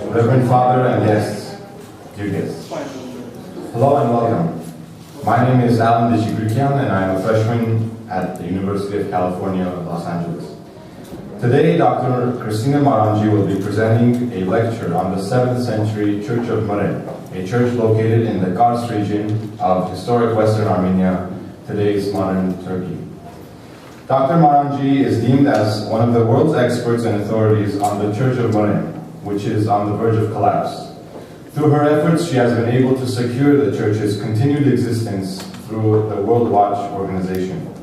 Reverend Father and guests, dear guests. Hello and welcome. My name is Alan Deshigrikian and I am a freshman at the University of California, Los Angeles. Today, Dr. Christina Maranci will be presenting a lecture on the 7th century Church of Mren, a church located in the Kars region of historic Western Armenia, today's modern Turkey. Dr. Maranci is deemed as one of the world's experts and authorities on the Church of Mren, which is on the verge of collapse. Through her efforts, she has been able to secure the church's continued existence through the World Watch organization.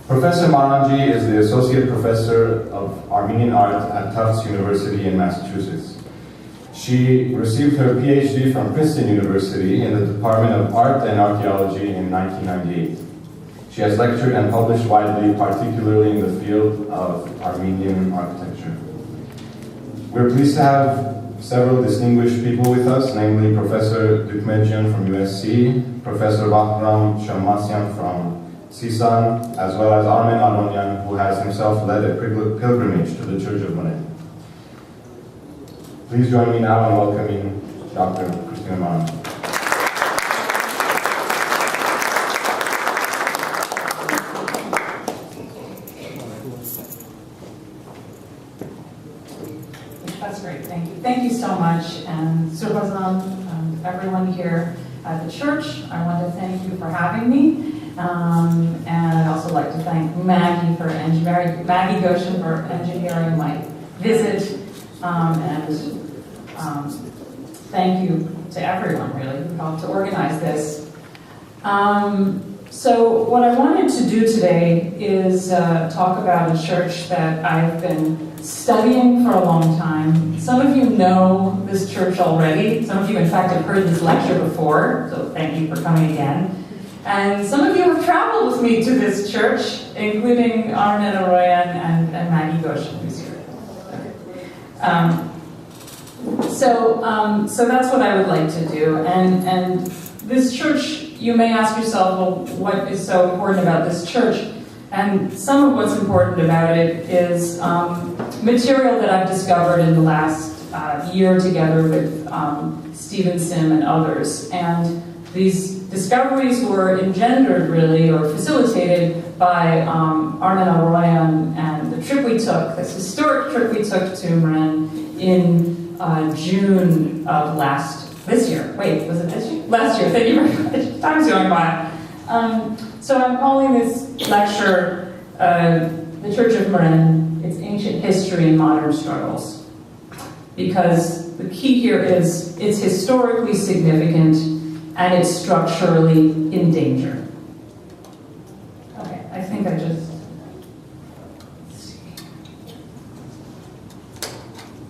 Professor Maranci is the Associate Professor of Armenian Art at Tufts University in Massachusetts. She received her PhD from Princeton University in the Department of Art and Archaeology in 1998. She has lectured and published widely, particularly in the field of Armenian architecture. We're pleased to have several distinguished people with us, namely Professor Dukmedjian from USC, Professor Bahram Shammasyan from CSUN, as well as Armen Aronian, who has himself led a pilgrimage to the Church of Mren. Please join me now in welcoming Dr. Christina Maranci. That's great, thank you. Thank you so much, and Surbazan, everyone here at the church, I want to thank you for having me. And I'd also like to thank Maggie Goshen for engineering my visit, and thank you to everyone really who helped to organize this. So what I wanted to do today is talk about a church that I've been studying for a long time. Some of you know this church already. Some of you, in fact, have heard this lecture before, so thank you for coming again. And some of you have traveled with me to this church, including Armen Aronian and Maggie Goshen, who's here. So that's what I would like to do. And this church, you may ask yourself, well, what is so important about this church? And some of what's important about it is material that I've discovered in the last year together with Stephen Sim and others. And these discoveries were engendered, really, or facilitated by Armen Aronian and the trip we took, this historic trip we took to Mren in June of this year. Wait, was it this year? Last year, thank you very much. Time's going by. So I'm calling this lecture The Church of Mren, Its Ancient History and Modern Struggles. Because the key here is it's historically significant and it's structurally in danger. Okay, I think I just... Let's see.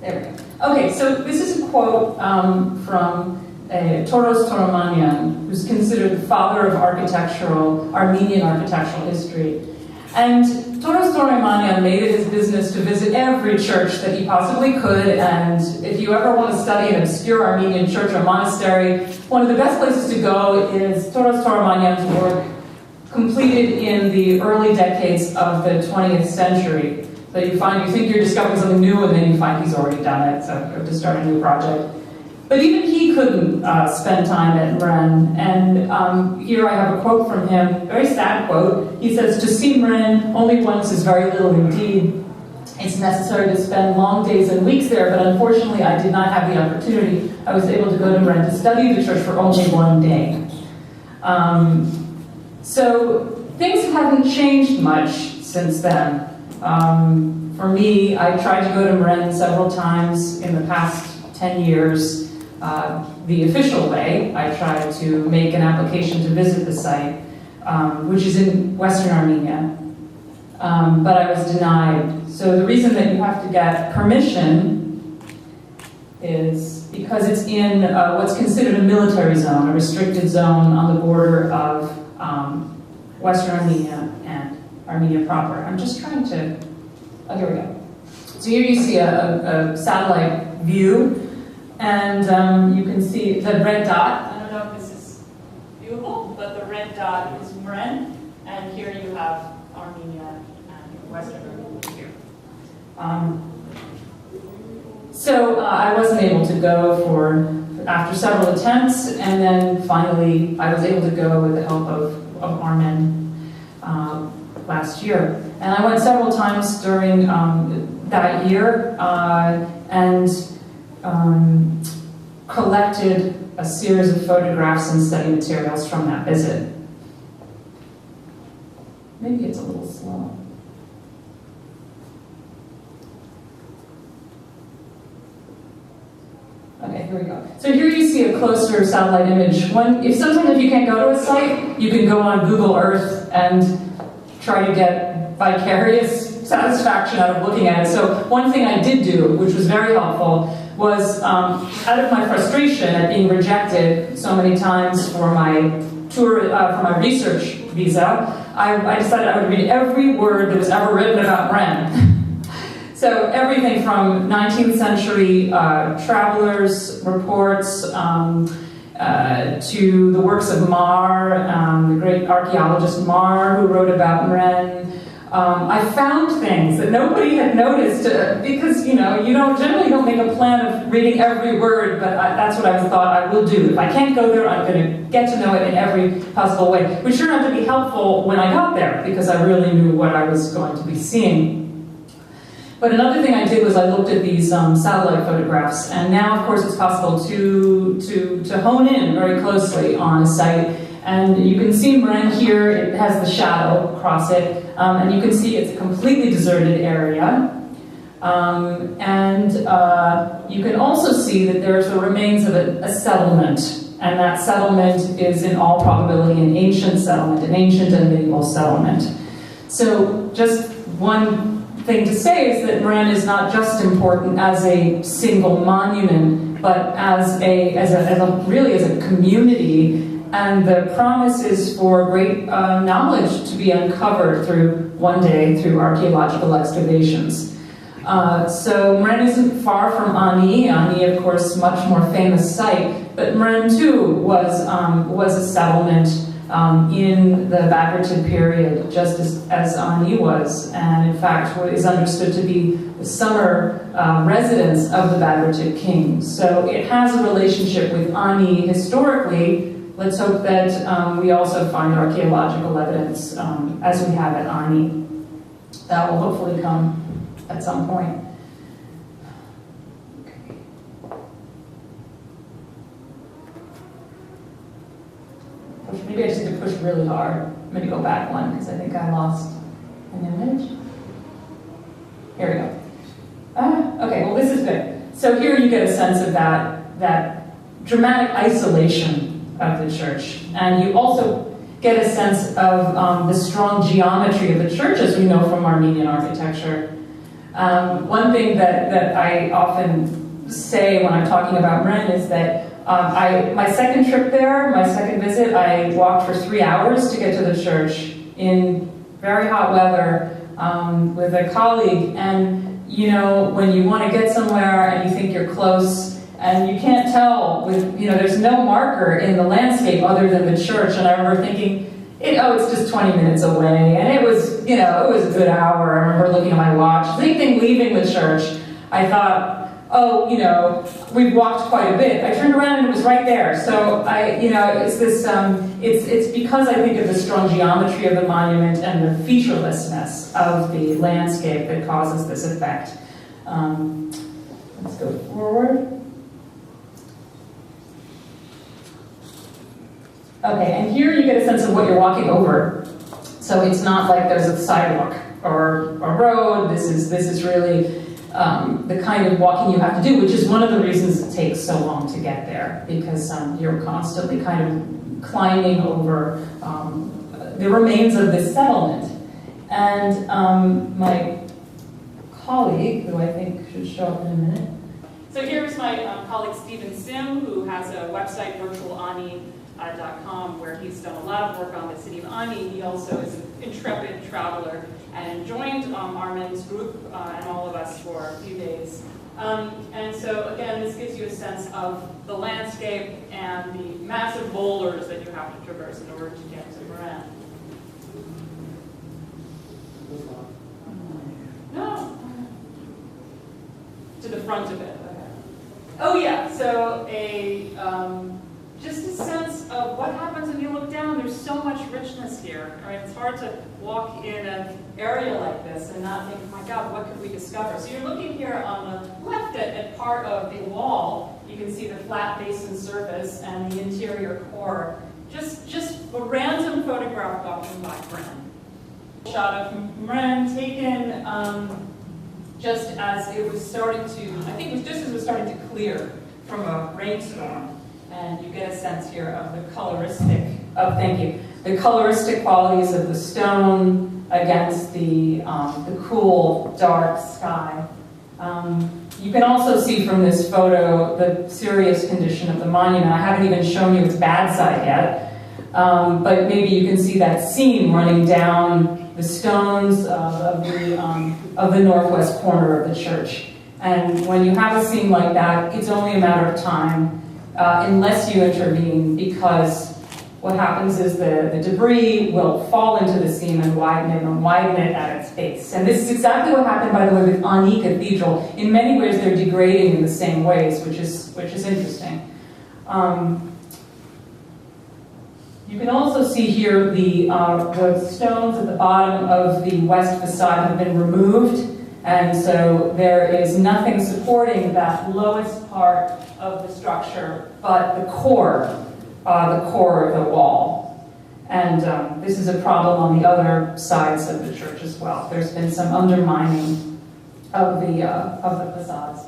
There we go. Okay, so this is a quote from Toros Toromanian, who's considered the father of Armenian architectural history. And Toros Toromanian made it his business to visit every church that he possibly could, and if you ever want to study an obscure Armenian church or monastery, one of the best places to go is Toros Toromanian's work completed in the early decades of the 20th century. So you think you're discovering something new, and then you find he's already done it, so you have to start a new project. But even he couldn't spend time at Mren, and here I have a quote from him, very sad quote. He says, "To see Mren only once is very little indeed. It's necessary to spend long days and weeks there, but unfortunately I did not have the opportunity. I was able to go to Mren to study the church for only one day." So things haven't changed much since then. For me, I tried to go to Mren several times in the past 10 years. The official way, I tried to make an application to visit the site, which is in Western Armenia, but I was denied. So the reason that you have to get permission is because it's in what's considered a military zone, a restricted zone on the border of Western Armenia and Armenia proper. I'm just trying to, oh, here we go. So here you see a satellite view. And you can see the red dot. I don't know if this is viewable, but the red dot is Mren, and here you have Armenia and Western Armenia here. So I wasn't able to go after several attempts, and then finally I was able to go with the help of Armen last year. And I went several times during that year and collected a series of photographs and study materials from that visit. Maybe it's a little slow. Okay, here we go. So here you see a closer satellite image. Sometimes if you can't go to a site, you can go on Google Earth and try to get vicarious satisfaction out of looking at it. So one thing I did do, which was very helpful, was out of my frustration at being rejected so many times for my tour, for my research visa, I decided I would read every word that was ever written about Mren. So everything from 19th century travelers' reports to the works of Mar, the great archaeologist Mar, who wrote about Mren. I found things that nobody had noticed because, you generally don't make a plan of reading every word, but that's what I thought I will do. If I can't go there, I'm going to get to know it in every possible way, which turned out to be helpful when I got there because I really knew what I was going to be seeing. But another thing I did was I looked at these satellite photographs, and now, of course, it's possible to hone in very closely on a site. And you can see Mren here. It has the shadow across it, and you can see it's a completely deserted area. You can also see that there's the remains of a settlement, and that settlement is in all probability an ancient settlement, an ancient and medieval settlement. So just one thing to say is that Mren is not just important as a single monument, but as a community, and the promise is for great knowledge to be uncovered one day through archaeological excavations. So Mren isn't far from Ani. Ani, of course, much more famous site, but Mren too was a settlement in the Bagratid period, just as Ani was, and in fact is understood to be the summer residence of the Bagratid king. So it has a relationship with Ani historically. Let's hope that we also find archaeological evidence as we have at Ani. That will hopefully come at some point. Maybe I just need to push really hard. I'm going to go back one because I think I lost an image. Here we go. Okay, well this is good. So here you get a sense of that dramatic isolation of the church. And you also get a sense of the strong geometry of the church, as we know from Armenian architecture. One thing that I often say when I'm talking about Mren is that my second trip there, my second visit, I walked for 3 hours to get to the church in very hot weather with a colleague. And when you want to get somewhere and you think you're close, and you can't tell there's no marker in the landscape other than the church. And I remember thinking, it's just 20 minutes away. And it was a good hour. I remember looking at my watch. Same thing leaving the church. I thought, we've walked quite a bit. I turned around and it was right there. So it's this, it's because I think of the strong geometry of the monument and the featurelessness of the landscape that causes this effect. Let's go forward. Okay, and here you get a sense of what you're walking over. So it's not like there's a sidewalk or a road. This is really the kind of walking you have to do, which is one of the reasons it takes so long to get there, because you're constantly kind of climbing over the remains of this settlement. And my colleague, who I think should show up in a minute. So here's my colleague Stephen Sim, who has a website, virtualani.com, where he's done a lot of work on the city of Ani. He also is an intrepid traveler and joined Armen's group and all of us for a few days. And so again, this gives you a sense of the landscape and the massive boulders that you have to traverse in order to get to Mren. No. To the front of it. Okay. Oh yeah, so just a sense of what happens when you look down. There's so much richness here, right? It's hard to walk in an area like this and not think, oh my God, what could we discover? So you're looking here on the left at part of the wall. You can see the flat basin surface and the interior core. Just a random photograph gotten by Mren. Shot of Mren taken just as it was starting to, I think it was just as it was starting to clear from a rainstorm. And you get a sense here of the coloristic qualities of the stone against the cool, dark sky. You can also see from this photo the serious condition of the monument. I haven't even shown you its bad side yet, but maybe you can see that seam running down the stones of the northwest corner of the church. And when you have a seam like that, it's only a matter of time unless you intervene, because what happens is the debris will fall into the seam and widen it at its base. And this is exactly what happened, by the way, with Ani Cathedral. In many ways, they're degrading in the same ways, which is interesting. You can also see here the stones at the bottom of the west facade have been removed, and so there is nothing supporting that lowest part of the structure, but the core of the wall. And this is a problem on the other sides of the church as well. There's been some undermining of the facades.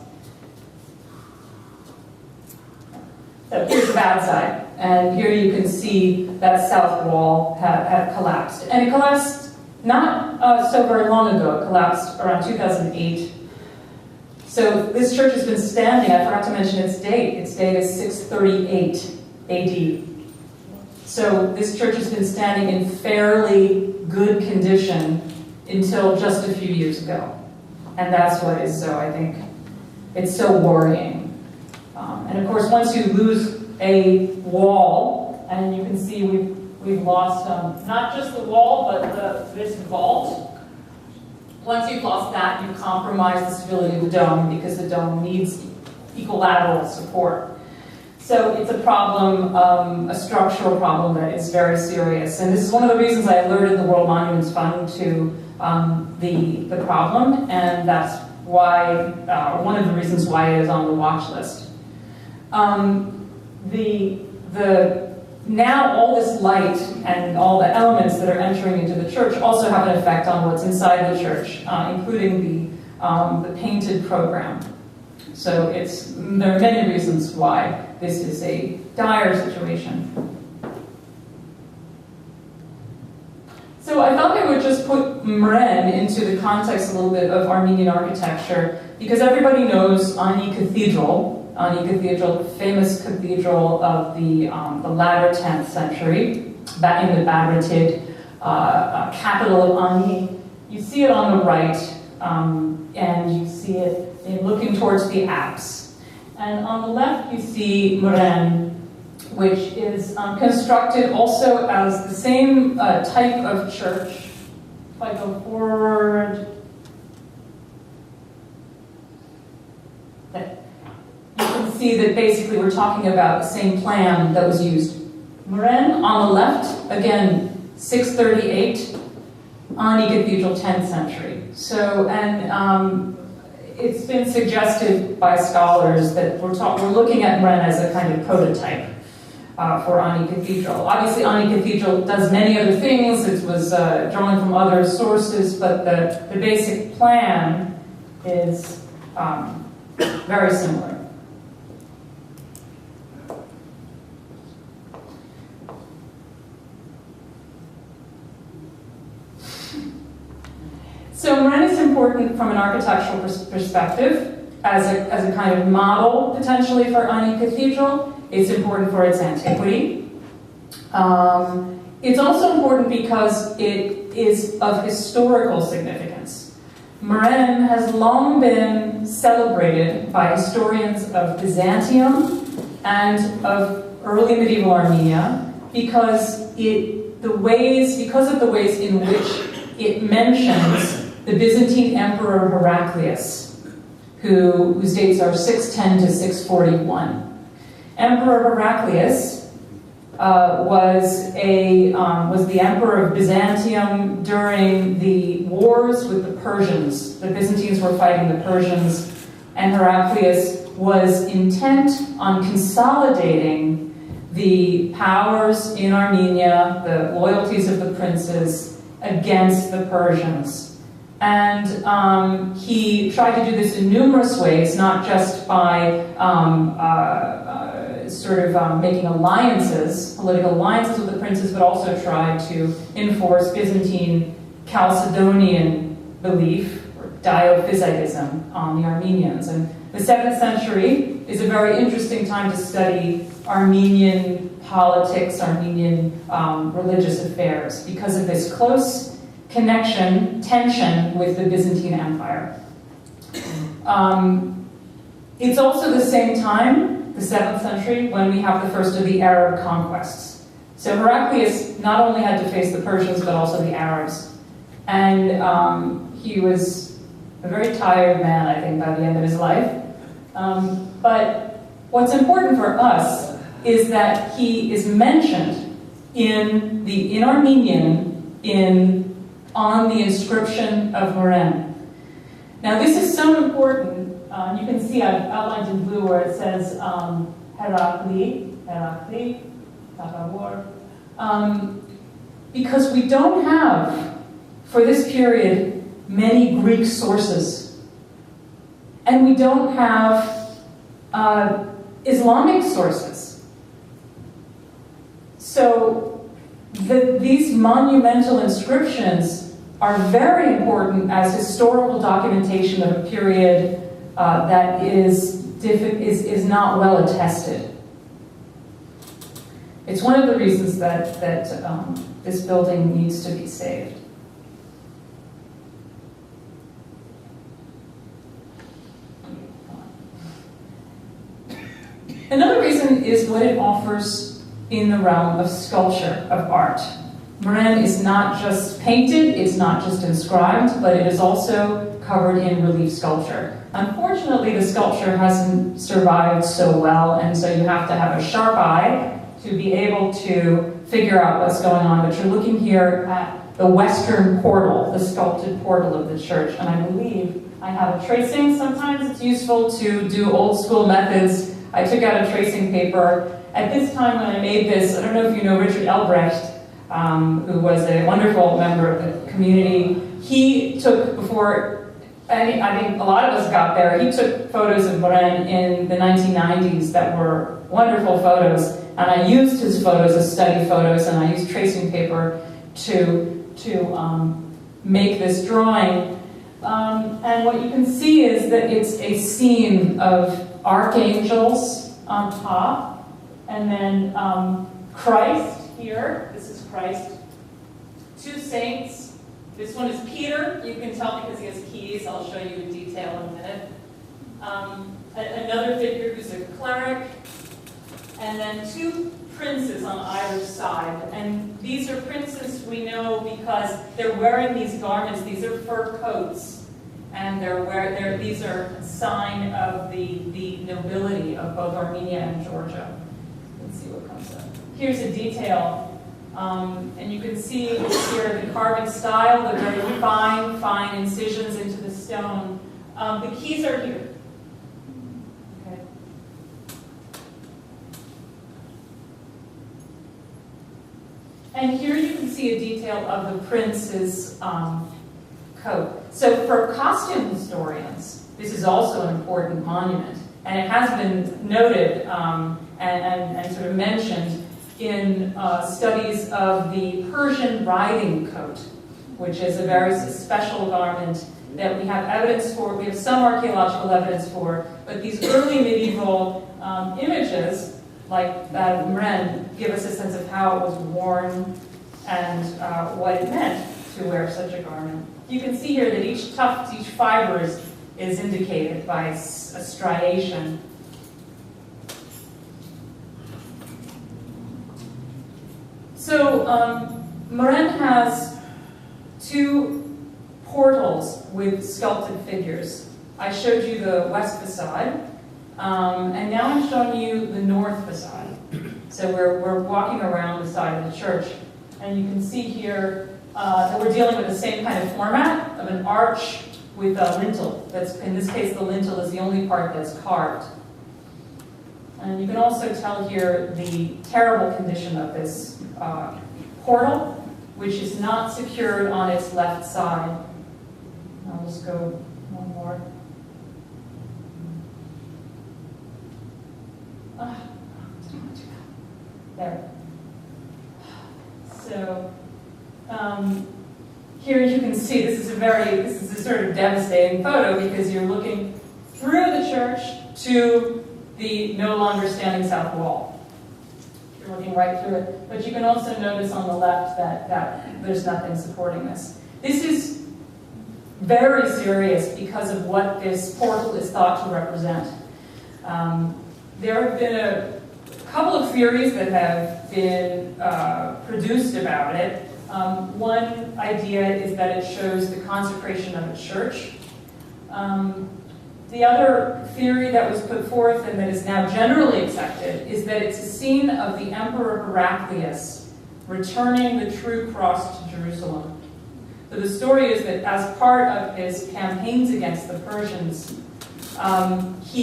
So here's the bad side, and here you can see that south wall had collapsed. And it collapsed not so very long ago. It collapsed around 2008. So this church has been standing, I forgot to mention its date. Its date is 638 AD. So this church has been standing in fairly good condition until just a few years ago. And that's what is so, I think, it's so worrying. And of course, once you lose a wall, and you can see we've lost not just the wall, but this vault. Once you've lost that, you compromise the stability of the dome, because the dome needs equilateral support. So it's a problem, a structural problem that is very serious. And this is one of the reasons I alerted the World Monuments Fund to the problem, and that's why, one of the reasons why it is on the watch list. Now all this light and all the elements that are entering into the church also have an effect on what's inside the church, including the painted program. So there are many reasons why this is a dire situation. So I thought I would just put Mren into the context a little bit of Armenian architecture, because everybody knows Ani Cathedral, famous cathedral of the latter 10th century, back in the Bagratid capital of Ani. You see it on the right, and you see it looking towards the apse. And on the left, you see Mren, which is constructed also as the same type of church. If I go forward, you can see that basically we're talking about the same plan that was used. Mren on the left, again, 638, Ani Cathedral, 10th century. So, and it's been suggested by scholars that we're looking at Mren as a kind of prototype for Ani Cathedral. Obviously, Ani Cathedral does many other things. It was drawn from other sources, but the basic plan is very similar. So Mren is important from an architectural perspective as a kind of model, potentially, for Ani Cathedral. It's important for its antiquity. It's also important because it is of historical significance. Mren has long been celebrated by historians of Byzantium and of early medieval Armenia because of the ways in which it mentions the Byzantine Emperor Heraclius whose dates are 610 to 641. Emperor Heraclius was the emperor of Byzantium during the wars with the Persians. The Byzantines were fighting the Persians, and Heraclius was intent on consolidating the powers in Armenia, the loyalties of the princes, against the Persians. And he tried to do this in numerous ways, not just by making alliances, political alliances with the princes, but also tried to enforce Byzantine Chalcedonian belief, or diophysitism, on the Armenians. And the 7th century is a very interesting time to study Armenian politics, Armenian religious affairs, because of this close tension with the Byzantine Empire. It's also the same time, the 7th century, when we have the first of the Arab conquests. So Heraclius not only had to face the Persians, but also the Arabs. And he was a very tired man, I think, by the end of his life. But what's important for us is that he is mentioned in Armenian on the inscription of Mren. Now this is so important. You can see I've outlined in blue where it says Herakli, Takavor, because we don't have, for this period, many Greek sources. And we don't have Islamic sources. So these monumental inscriptions are very important as historical documentation of a period that is not well attested. It's one of the reasons that this building needs to be saved. Another reason is what it offers in the realm of sculpture, of art. Mren is not just painted, it's not just inscribed, but it is also covered in relief sculpture. Unfortunately, the sculpture hasn't survived so well, and so you have to have a sharp eye to be able to figure out what's going on. But you're looking here at the western portal, the sculpted portal of the church, and I believe I have a tracing. Sometimes it's useful to do old school methods. I took out a tracing paper. At this time when I made this, I don't know if you know Richard Elbrecht, who was a wonderful member of the community. He took, before I think a lot of us got there, he took photos of Mren in the 1990s that were wonderful photos, and I used his photos as study photos, and I used tracing paper to make this drawing. And what you can see is that it's a scene of archangels on top, and then Christ here. This is Christ. 2 saints. This one is Peter. You can tell because he has keys. I'll show you in detail in a minute. Another figure who's a cleric. And then 2 princes on either side. And these are princes we know because they're wearing these garments. These are fur coats. And these are a sign of the nobility of both Armenia and Georgia. Let's see what comes up. Here's a detail. And you can see here the carving style, the very fine incisions into the stone. The keys are here. Okay. And here you can see a detail of the prince's coat. So for costume historians, this is also an important monument. And it has been noted and sort of mentioned in studies of the Persian riding coat, which is a very special garment that we have evidence for. We have some archaeological evidence for, but these early medieval images, like that of Mren, give us a sense of how it was worn and what it meant to wear such a garment. You can see here that each tuft, each fiber is indicated by a striation. So Mren has 2 portals with sculpted figures. I showed you the west facade, and now I'm showing you the north facade. So we're walking around the side of the church, and you can see here that we're dealing with the same kind of format of an arch with a lintel. That's, in this case, the lintel is the only part that's carved. And you can also tell here the terrible condition of this portal, which is not secured on its left side. I'll just go one more. There. So here you can see this is a sort of devastating photo because you're looking through the church to the no longer standing south wall. You're looking right through it. But you can also notice on the left that there's nothing supporting this. This is very serious because of what this portal is thought to represent. There have been a couple of theories that have been produced about it. One idea is that it shows the consecration of a church. The other theory that was put forth and that is now generally accepted is that it's a scene of the Emperor Heraclius returning the true cross to Jerusalem. So the story is that as part of his campaigns against the Persians,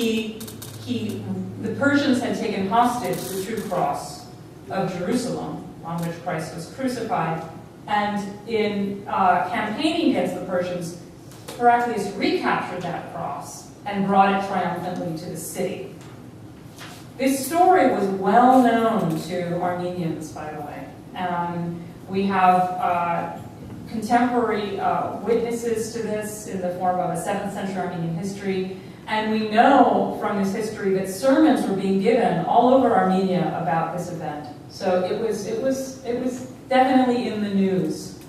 the Persians had taken hostage the true cross of Jerusalem, on which Christ was crucified. And in campaigning against the Persians, Heraclius recaptured that cross and brought it triumphantly to the city. This story was well known to Armenians, by the way. We have contemporary witnesses to this in the form of a 7th century Armenian history. And we know from this history that sermons were being given all over Armenia about this event. So it was definitely in the news.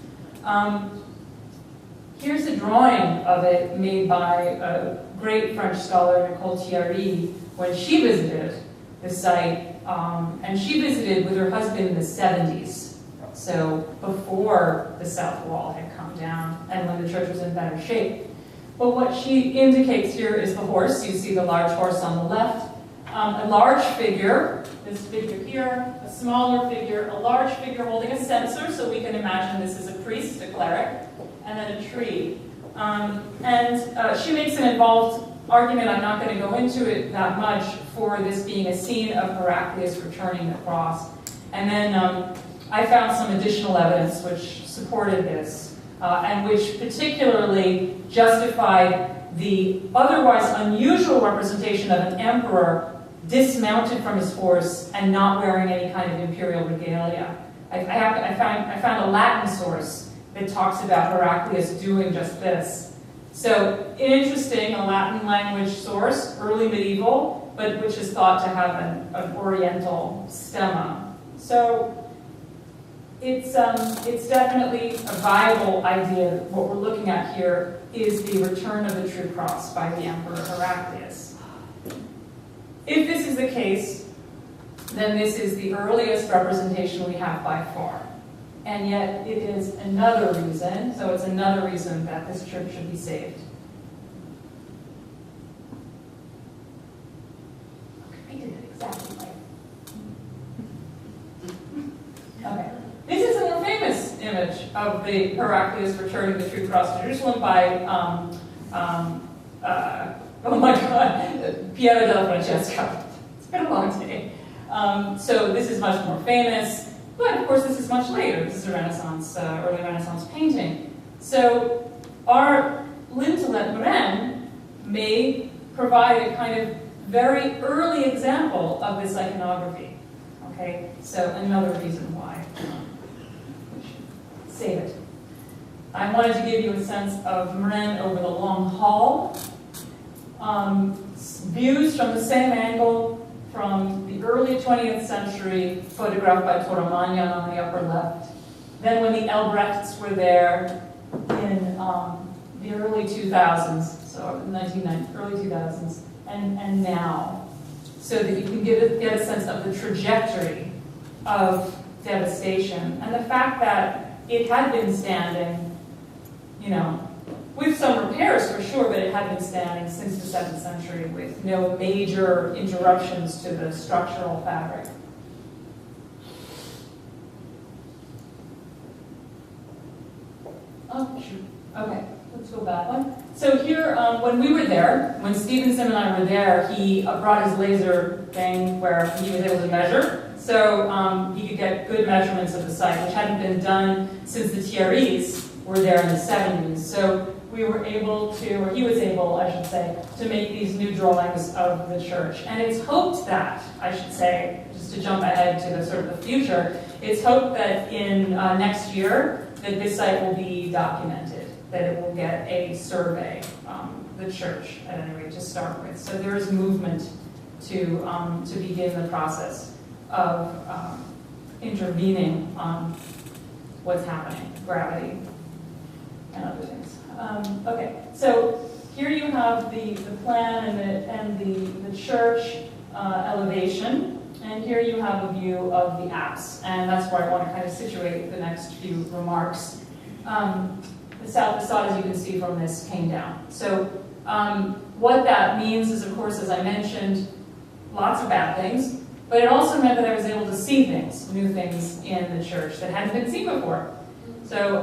Here's a drawing of it made by a great French scholar, Nicole Thierry, when she visited the site. And she visited with her husband in the 70s, so before the south wall had come down and when the church was in better shape. But what she indicates here is the horse. You see the large horse on the left. A large figure, this figure here, a smaller figure, a large figure holding a censer, so we can imagine this is a priest, a cleric, and then a tree. She makes an involved argument, I'm not going to go into it that much, for this being a scene of Heraclius returning the cross. And then I found some additional evidence which supported this, and which particularly justified the otherwise unusual representation of an emperor dismounted from his horse and not wearing any kind of imperial regalia. I found a Latin source that talks about Heraclius doing just this. So interesting, a Latin language source, early medieval, but which is thought to have an Oriental stemma. So it's definitely a viable idea. What we're looking at here is the return of the true cross by the Emperor Heraclius. If this is the case, then this is the earliest representation we have by far. And yet it is another reason, so it's another reason that this church should be saved. I did it exactly right. Okay. This is a more famous image of the Heraclius returning the true cross to Jerusalem by, oh my God, Piero della Francesca. It's been a long day. So this is much more famous. But of course, this is much later. This is a Renaissance, early Renaissance painting. So our lintel at Mren may provide a kind of very early example of this iconography. Okay, so another reason why we should save it. I wanted to give you a sense of Mren over the long haul. Views from the same angle from the early 20th century, photographed by Toramanyan on the upper left. Then when the Elbrechts were there in the early 2000s, so early 2000s, and now, so that you can get a sense of the trajectory of devastation and the fact that it had been standing, with some repairs for sure, but it had been standing since the 7th century with no major interruptions to the structural fabric. Oh, shoot. Okay, let's go back one. So here, when we were there, when Stevenson and I were there, he brought his laser thing where he was able to measure. So he could get good measurements of the site, which hadn't been done since the TREs were there in the 70s. So we were able to, or he was able, I should say, to make these new drawings of the church. And it's hoped that, I should say, just to jump ahead to the sort of the future, it's hoped that in next year that this site will be documented, that it will get a survey, the church at any rate to start with. So there is movement to begin the process of intervening on what's happening, gravity and other things. Okay, so here you have the plan and the church elevation, and here you have a view of the apse, and that's where I want to kind of situate the next few remarks. The south facade, as you can see from this, came down. So what that means is, of course, as I mentioned, lots of bad things, but it also meant that I was able to see things, new things in the church that hadn't been seen before. So,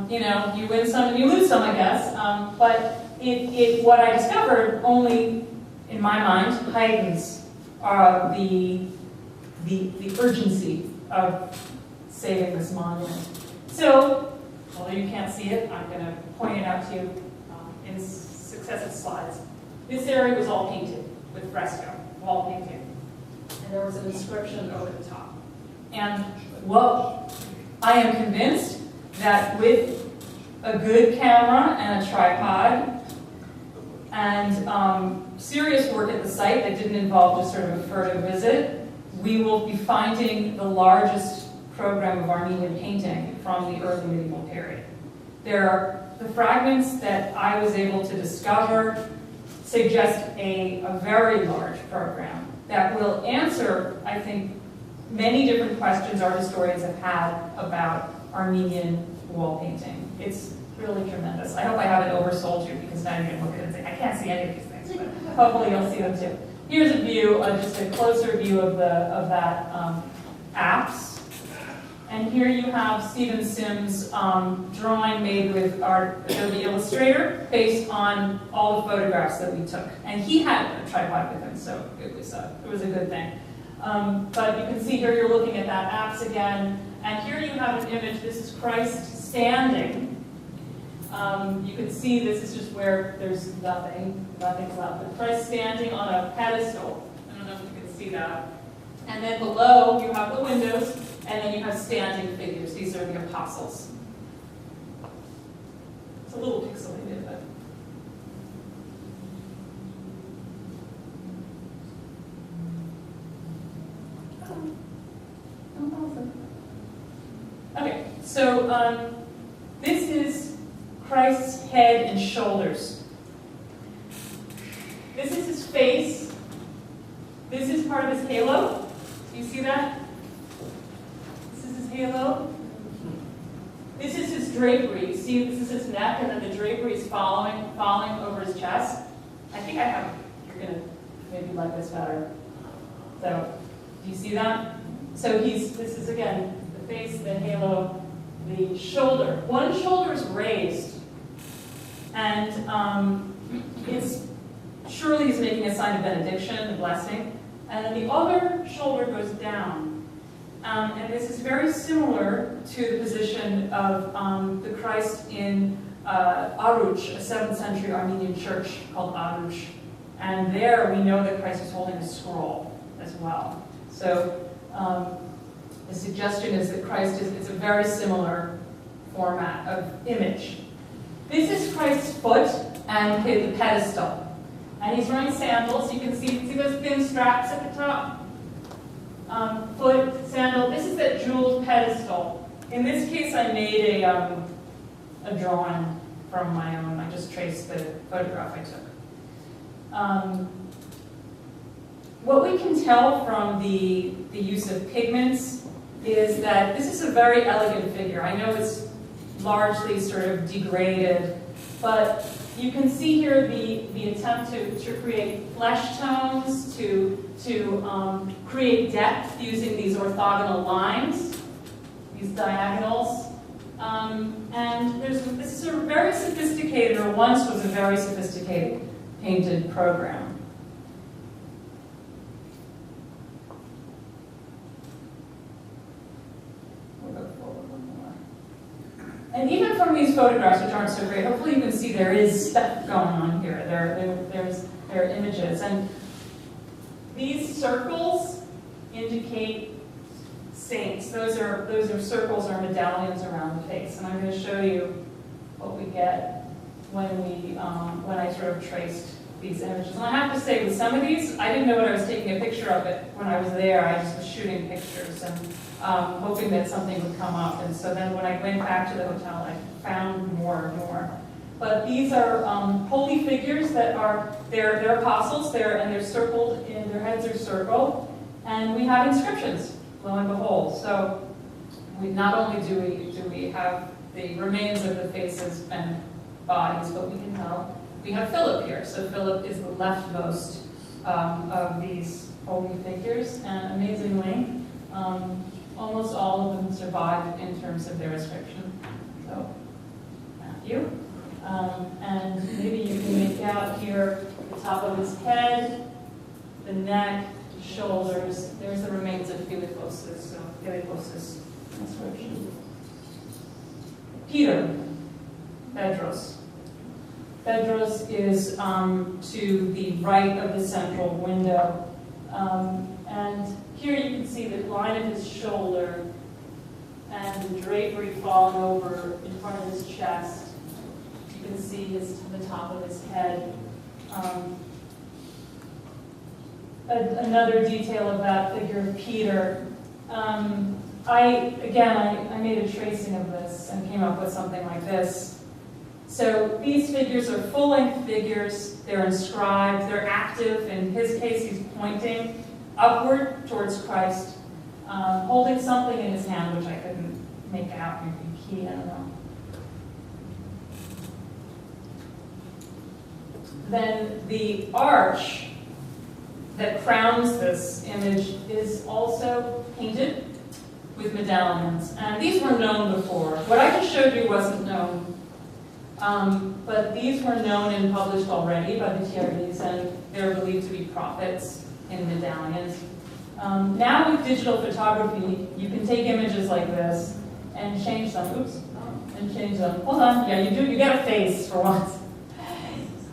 you know, you win some and you lose some, I guess, but what I discovered only, in my mind, heightens the urgency of saving this monument. So, although you can't see it, I'm going to point it out to you in successive slides. This area was all painted with fresco, wall painting. And there was an inscription over the top. And, well, I am convinced that with a good camera and a tripod and serious work at the site that didn't involve just sort of a furtive visit, we will be finding the largest program of Armenian painting from the early medieval period. The fragments that I was able to discover suggest a very large program that will answer, I think, many different questions our historians have had about Armenian wall painting. It's really tremendous. I hope I haven't oversold you, because now you're going to look at it and say, I can't see any of these things, but hopefully you'll see them too. Here's a view, just a closer view of that apse. And here you have Stephen Sims' drawing made with our Adobe Illustrator based on all the photographs that we took. And he had a tripod with him, so it was a good thing. But you can see here you're looking at that apse again. And here you have an image. This is Christ standing. You can see this is just where there's nothing's left. But Christ standing on a pedestal. I don't know if you can see that. And then below you have the windows, and then you have standing figures. These are the apostles. It's a little pixelated, but. Okay, so this is Christ's head and shoulders. This is his face. This is part of his halo. Do you see that? This is his halo. This is his drapery. See, this is his neck, and then the drapery is falling over his chest. I think you're going to maybe like this better. So, do you see that? So this is, again, the face, the halo, the shoulder. One shoulder is raised, and surely he's making a sign of benediction, a blessing, and then the other shoulder goes down. And this is very similar to the position of the Christ in Aruch, a 7th century Armenian church called Aruch. And there we know that Christ is holding a scroll as well. So the suggestion is that Christ it's a very similar format of image. This is Christ's foot and the pedestal. And he's wearing sandals. You can see those thin straps at the top? Foot, sandal. This is that jeweled pedestal. In this case, I made a drawing from my own. I just traced the photograph I took. What we can tell from the use of pigments is that this is a very elegant figure. I know it's largely sort of degraded But you can see here the attempt to create flesh tones, to create depth using these orthogonal lines, these diagonals. And this is a very sophisticated, or once was a very sophisticated, painted program. And even from these photographs, which aren't so great, hopefully you can see there is stuff going on here. There are images. And these circles indicate saints. Those are circles or medallions around the face. And I'm going to show you what we get when I sort of traced these images. And I have to say, with some of these, I didn't know what I was taking a picture of it when I was there. I just was shooting pictures and hoping that something would come up. And so then when I went back to the hotel, I found more and more. But these are holy figures that are, they're apostles, and they're circled, and their heads are circled. And we have inscriptions, lo and behold. So not only do we have the remains of the faces and bodies, but we can tell we have Philip here. So Philip is the leftmost of these holy figures, and amazingly, almost all of them survive in terms of their inscription. So, Matthew. And maybe you can make out here the top of his head, the neck, the shoulders. There's the remains of Philippos' inscription. Peter, Pedros. Pedros is to the right of the central window. And here you can see the line of his shoulder and the drapery falling over in front of his chest. You can see the top of his head. Another detail of that figure of Peter. I made a tracing of this and came up with something like this. So these figures are full-length figures. They're inscribed. They're active. In his case, he's pointing upward towards Christ, holding something in his hand, which I couldn't make out. Maybe key, I don't know. Then the arch that crowns this image is also painted with medallions. And these were known before. What I just showed you wasn't known. But these were known and published already by the Thierrys, and they're believed to be prophets in medallions. Now with digital photography, you can take images like this and change them. And change them. Hold on. Yeah, you do. You get a face for once.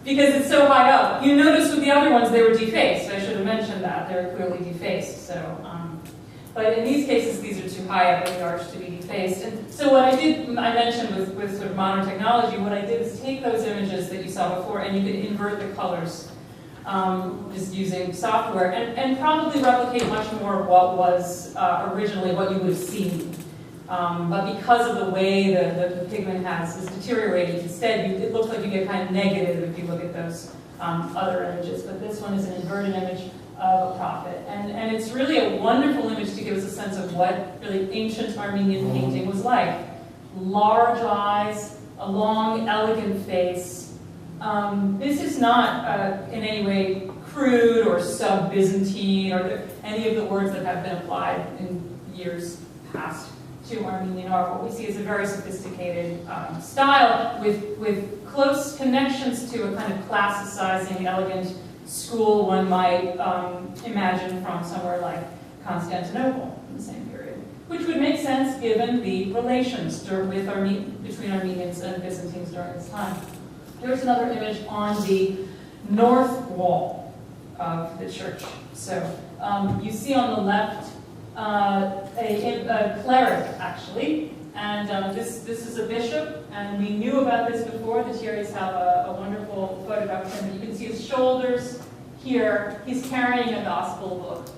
Because it's so high up. You notice with the other ones, they were defaced. I should have mentioned that. They were clearly defaced. So, but in these cases, these are too high up in the arch to be defaced. And so what I mentioned with sort of modern technology, what I did is take those images that you saw before, and you could invert the colors just using software, and probably replicate much more of what was originally what you would have seen. But because of the way the pigment is deteriorated, instead it looks like you get kind of negative if you look at those other images. But this one is an inverted image of a prophet. And it's really a wonderful image to give us a sense of what really ancient Armenian painting was like. Large eyes, a long, elegant face. This is not in any way crude or sub-Byzantine or any of the words that have been applied in years past to Armenian art. What we see is a very sophisticated style with close connections to a kind of classicizing, elegant school one might imagine from somewhere like Constantinople in the same period, which would make sense given the relations between Armenians and Byzantines during this time. Here's another image on the north wall of the church. So you see on the left a cleric, actually, and this is a bishop, and we knew about this before. The Thierrys have a wonderful photograph of him. You can see his shoulders here. He's carrying a gospel book.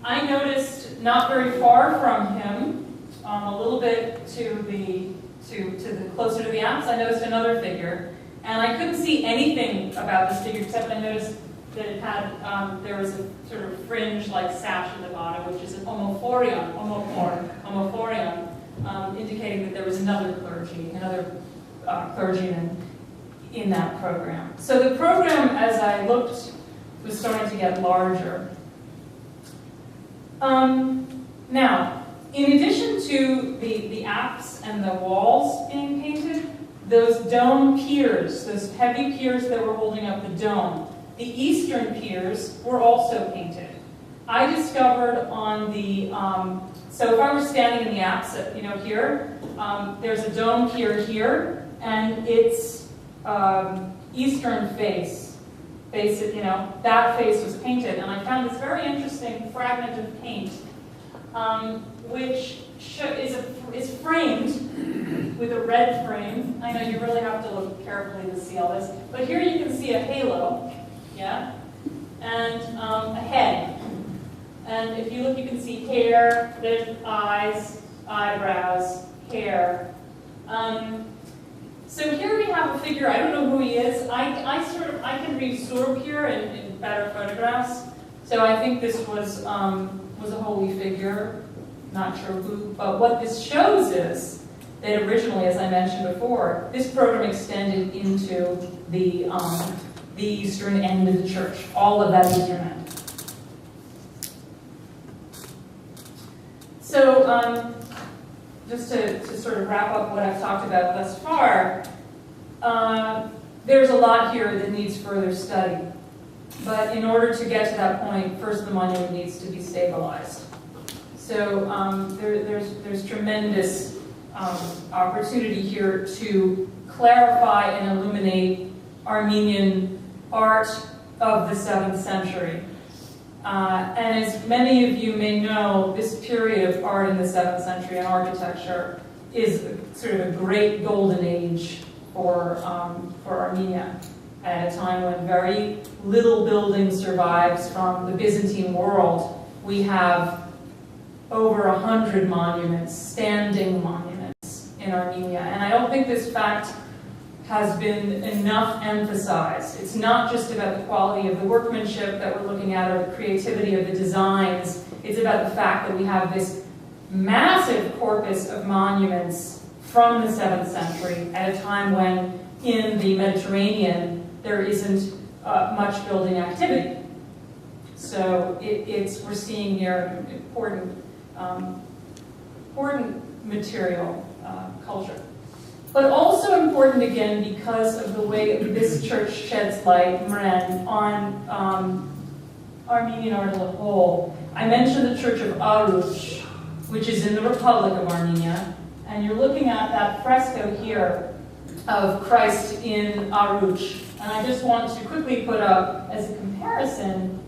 I noticed not very far from him, a little bit to the closer to the apse, I noticed another figure, and I couldn't see anything about this figure except I noticed that it had, there was a sort of fringe-like sash at the bottom, which is an homophorion, indicating that there was another clergyman in that program. So the program, as I looked, was starting to get larger. Now, in addition to the apse and the walls being painted, those dome piers, those heavy piers that were holding up the dome, the eastern piers were also painted. I discovered on the, so if I were standing in the apse, here, there's a dome pier here, and its eastern face, that face was painted, and I found this very interesting fragment of paint, which is framed with a red frame. I know you really have to look carefully to see all this, but here you can see a halo, yeah, and a head. And if you look, you can see hair, there's eyes, eyebrows, hair. So here we have a figure. I don't know who he is. I can read Surpure in better photographs. So I think this was a holy figure. Not sure who, but what this shows is that originally, as I mentioned before, this program extended into the eastern end of the church, all of that eastern end. So just to sort of wrap up what I've talked about thus far, there's a lot here that needs further study. But in order to get to that point, first the monument needs to be stabilized. So there's tremendous opportunity here to clarify and illuminate Armenian art of the 7th century. And as many of you may know, this period of art in the 7th century and architecture is sort of a great golden age for Armenia, at a time when very little building survives from the Byzantine world. We have over 100 monuments, standing monuments in Armenia. And I don't think this fact has been enough emphasized. It's not just about the quality of the workmanship that we're looking at or the creativity of the designs. It's about the fact that we have this massive corpus of monuments from the 7th century at a time when in the Mediterranean there isn't much building activity. So we're seeing here important material culture. But also important, again, because of the way this church sheds light, Mren, on Armenian art as a whole. I mentioned the Church of Aruch, which is in the Republic of Armenia, and you're looking at that fresco here of Christ in Aruch. And I just want to quickly put up, as a comparison,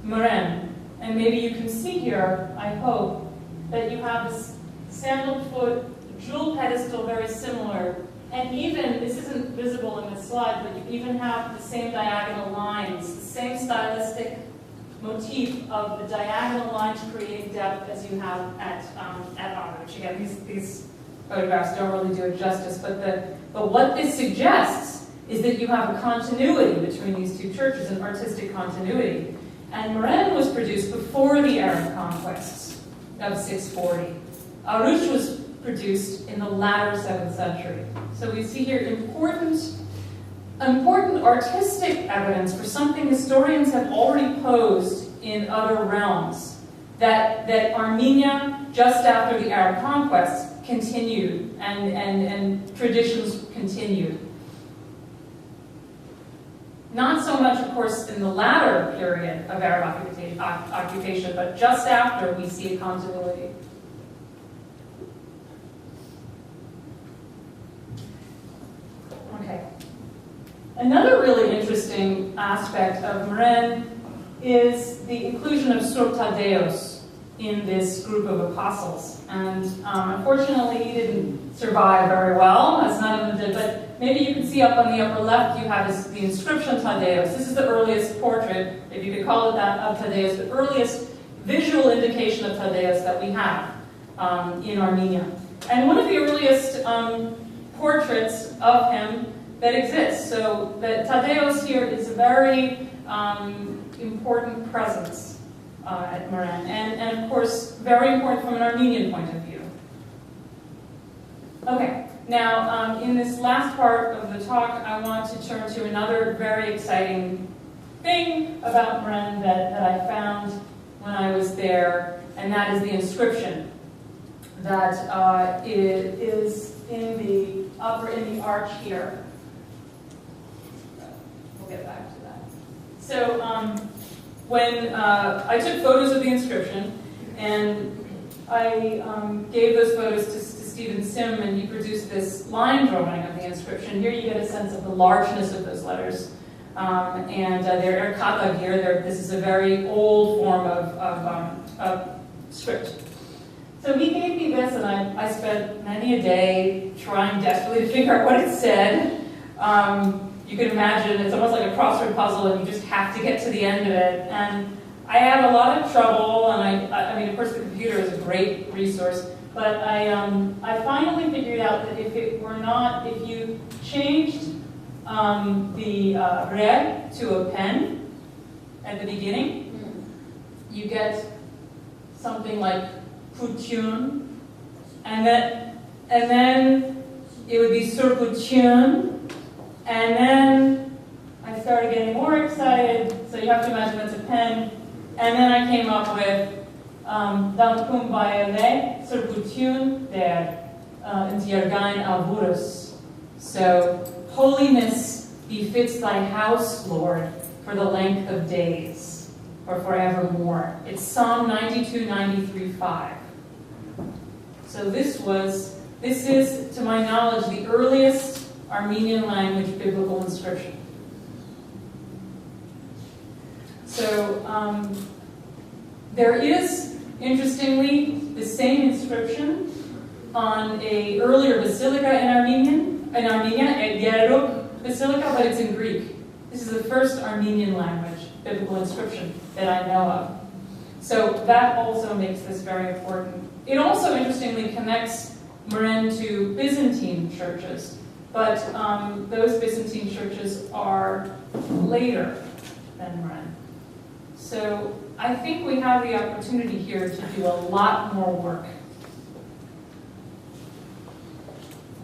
Mren. And maybe you can see here, I hope, that you have this sandaled foot, jewel pedestal very similar, and even, this isn't visible in this slide, but you even have the same diagonal lines, the same stylistic motif of the diagonal lines creating depth as you have at Aruch. Again, these photographs don't really do it justice, but what this suggests is that you have a continuity between these two churches, an artistic continuity. And Mren was produced before the Arab conquests of 640. Aruch was produced in the latter 7th century. So we see here important artistic evidence for something historians have already posed in other realms, that Armenia, just after the Arab conquests, continued and traditions continued. Not so much, of course, in the latter period of Arab occupation, but just after we see a continuity. Okay. Another really interesting aspect of Mren is the inclusion of Surp Tadeos in this group of apostles. And unfortunately, he didn't survive very well, as none of them did, but maybe you can see up on the upper left, you have the inscription Tadeos. This is the earliest portrait, if you could call it that, of Tadeos, the earliest visual indication of Tadeos that we have in Armenia. And one of the earliest portraits of him that exists. So the Tadeos here is a very important presence at Mren, and of course, very important from an Armenian point of view. Okay, Now, in this last part of the talk, I want to turn to another very exciting thing about Mren that I found when I was there, and that is the inscription that is in the arch here. We'll get back to that. So when I took photos of the inscription, and I gave those photos to Stephen Sim, and he produced this line drawing of the inscription. Here you get a sense of the largeness of those letters. And they're erkata here. This is a very old form of script. So he gave me this, and I spent many a day trying desperately to figure out what it said. You can imagine it's almost like a crossword puzzle, and you just have to get to the end of it. And I had a lot of trouble, and I mean, of course, the computer is a great resource. But I finally figured out that if you changed the re to a pen at the beginning, you get something like putun, and then it would be surputun, and then I started getting more excited. So you have to imagine that's a pen, and then I came up with Dankum Bayale Surputun der Intiergain Avurus. So, holiness befits thy house, Lord, for the length of days, or forevermore. It's Psalm 92, 93, 5. So this is, to my knowledge, the earliest Armenian language biblical inscription. So there is, interestingly, the same inscription on an earlier basilica in Armenia, at Yeruk Basilica, but it's in Greek. This is the first Armenian language biblical inscription that I know of. So that also makes this very important. It also, interestingly, connects Mren to Byzantine churches, but those Byzantine churches are later than Mren. So I think we have the opportunity here to do a lot more work.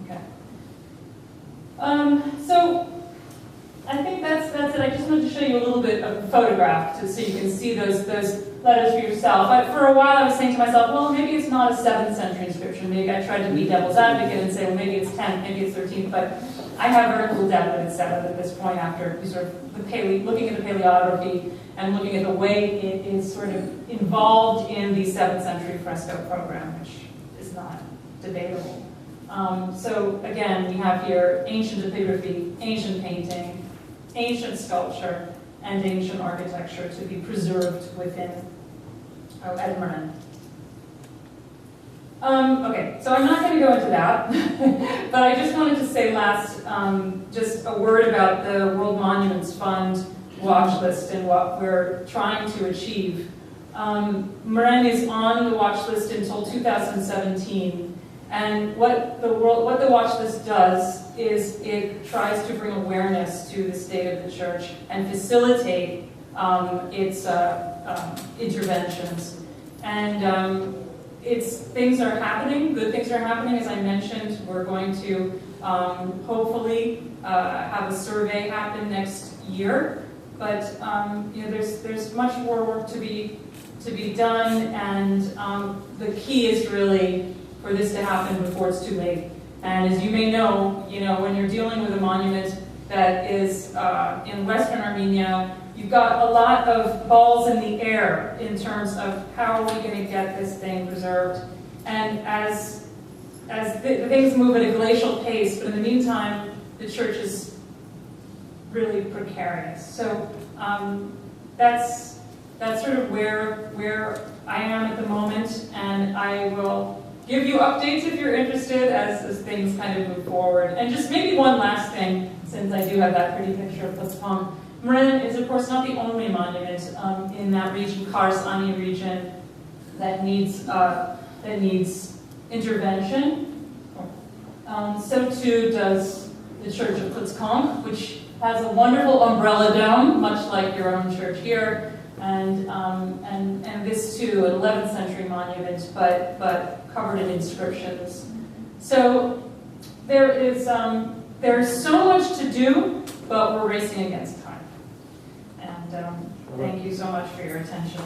Okay. So I think that's it. I just wanted to show you a little bit of a photograph so you can see those letters for yourself. For a while I was saying to myself, well, maybe it's not a 7th century inscription. Maybe I tried to be devil's advocate and say, well, maybe it's 10th, maybe it's 13th, but I have very little doubt that it's 7th at this point after sort of looking at the paleography and looking at the way it is sort of involved in the 7th century fresco program, which is not debatable. So again, we have here ancient epigraphy, ancient painting, ancient sculpture, and ancient architecture to be preserved within Mren. Okay, so I'm not going to go into that, but I just wanted to say last, just a word about the World Monuments Fund watch list and what we're trying to achieve. Mren is on the watch list until 2017. And what the watch list does is it tries to bring awareness to the state of the church and facilitate its interventions. And things are happening, good things are happening. As I mentioned, we're going to hopefully have a survey happen next year. But there's much more work to be done, and the key is really for this to happen before it's too late. And as you may know, when you're dealing with a monument that is in Western Armenia, you've got a lot of balls in the air in terms of how are we going to get this thing preserved. And as things move at a glacial pace, but in the meantime, the church is really precarious. So that's sort of where I am at the moment, and I will give you updates if you're interested as things kind of move forward. And just maybe one last thing, since I do have that pretty picture of Plaspong. Mren is, of course, not the only monument in that region, Kars-Ani region, that needs intervention. So too does the Church of Plaspong, which has a wonderful umbrella dome, much like your own church here, and this too, an 11th century monument, but covered in inscriptions. So there's so much to do, but we're racing against time. And thank you so much for your attention.